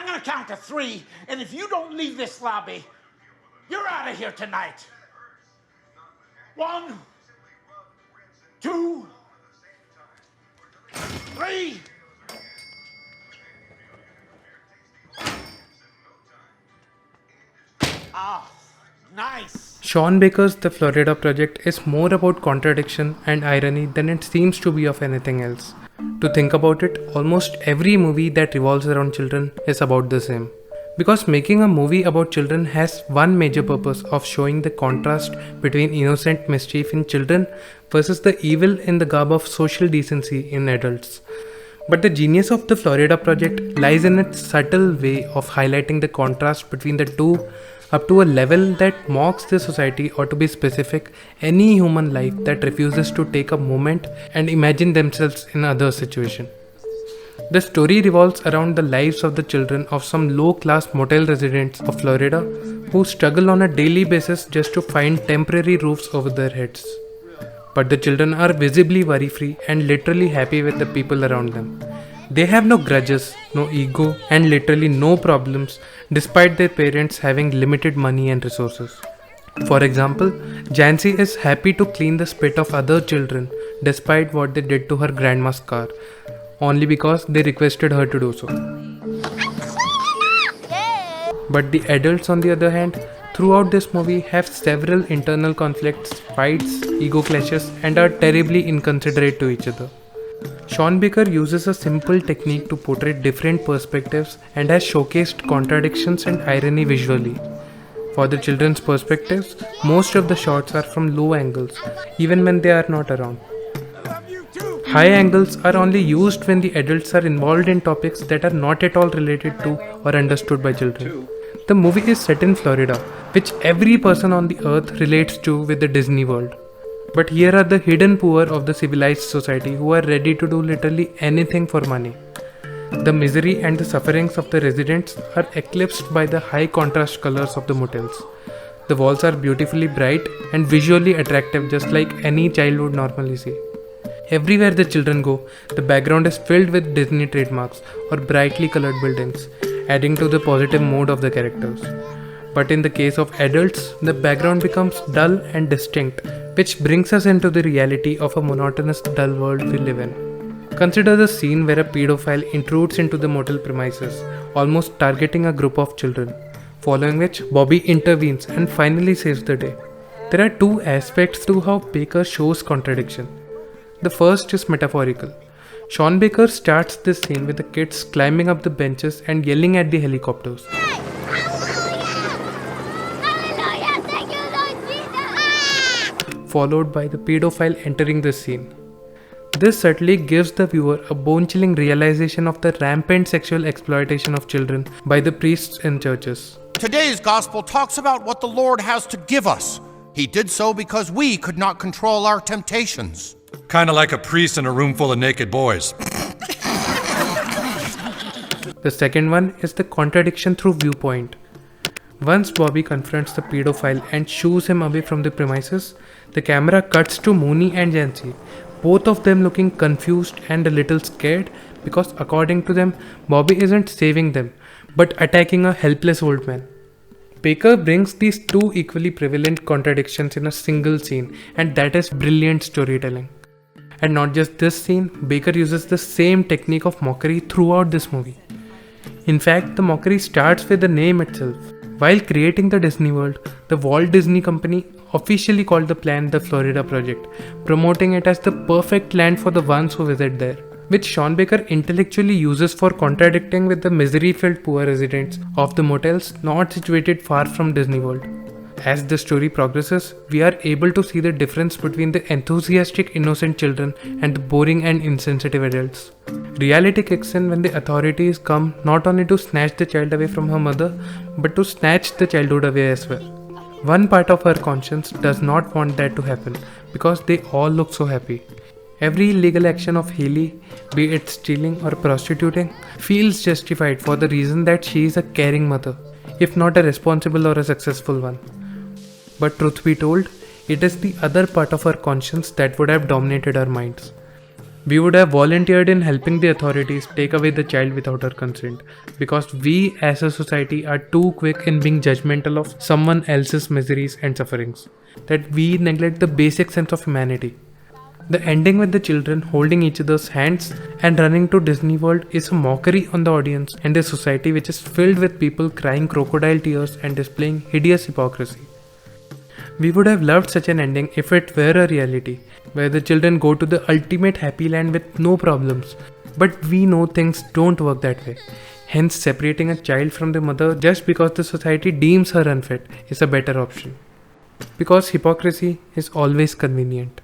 I'm gonna count to 3, and if you don't leave this lobby, you're out of here tonight. 1, 2, 3. Ah, nice. Sean Baker's The Florida Project is more about contradiction and irony than it seems to be of anything else. To think about it, almost every movie that revolves around children is about the same. Because making a movie about children has one major purpose of showing the contrast between innocent mischief in children versus the evil in the garb of social decency in adults. But the genius of the Florida Project lies in its subtle way of highlighting the contrast between the two up to a level that mocks the society, or to be specific, any human life that refuses to take a moment and imagine themselves in other situation. The story revolves around the lives of the children of some low-class motel residents of Florida who struggle on a daily basis just to find temporary roofs over their heads. But the children are visibly worry-free and literally happy with the people around them. They have no grudges, no ego, and literally no problems despite their parents having limited money and resources. For example, Jancy is happy to clean the spit of other children despite what they did to her grandma's car, only because they requested her to do so. But the adults, on the other hand, throughout this movie have several internal conflicts, fights, ego clashes, and are terribly inconsiderate to each other. Sean Baker uses a simple technique to portray different perspectives and has showcased contradictions and irony visually. For the children's perspectives, most of the shots are from low angles, even when they are not around. High angles are only used when the adults are involved in topics that are not at all related to or understood by children. The movie is set in Florida, which every person on the earth relates to with the Disney World. But here are the hidden poor of the civilized society who are ready to do literally anything for money. The misery and the sufferings of the residents are eclipsed by the high contrast colors of the motels. The walls are beautifully bright and visually attractive, just like any child would normally see. Everywhere the children go, the background is filled with Disney trademarks or brightly colored buildings, adding to the positive mood of the characters. But in the case of adults, the background becomes dull and distinct, which brings us into the reality of a monotonous, dull world we live in. Consider the scene where a pedophile intrudes into the motel premises, almost targeting a group of children, following which Bobby intervenes and finally saves the day. There are two aspects to how Baker shows contradiction. The first is metaphorical. Sean Baker starts this scene with the kids climbing up the benches and yelling at the helicopters, followed by the pedophile entering the scene. This certainly gives the viewer a bone-chilling realization of the rampant sexual exploitation of children by the priests in churches. Today's gospel talks about what the Lord has to give us. He did so because we could not control our temptations. Kinda like a priest in a room full of naked boys. The second one is the contradiction through viewpoint. Once Bobby confronts the pedophile and shoos him away from the premises, the camera cuts to Mooney and Jancy, both of them looking confused and a little scared because, according to them, Bobby isn't saving them, but attacking a helpless old man. Baker brings these two equally prevalent contradictions in a single scene, and that is brilliant storytelling. And not just this scene, Baker uses the same technique of mockery throughout this movie. In fact, the mockery starts with the name itself. While creating the Disney World, the Walt Disney Company officially called the plan the Florida Project, promoting it as the perfect land for the ones who visit there, which Sean Baker intellectually uses for contradicting with the misery-filled poor residents of the motels not situated far from Disney World. As the story progresses, we are able to see the difference between the enthusiastic innocent children and the boring and insensitive adults. Reality kicks in when the authorities come not only to snatch the child away from her mother, but to snatch the childhood away as well. One part of her conscience does not want that to happen because they all look so happy. Every illegal action of Haley, be it stealing or prostituting, feels justified for the reason that she is a caring mother, if not a responsible or a successful one. But truth be told, it is the other part of her conscience that would have dominated our minds. We would have volunteered in helping the authorities take away the child without her consent, because we as a society are too quick in being judgmental of someone else's miseries and sufferings, that we neglect the basic sense of humanity. The ending with the children holding each other's hands and running to Disney World is a mockery on the audience and a society which is filled with people crying crocodile tears and displaying hideous hypocrisy. We would have loved such an ending if it were a reality, where the children go to the ultimate happy land with no problems. But we know things don't work that way. Hence, separating a child from the mother just because the society deems her unfit is a better option. Because hypocrisy is always convenient.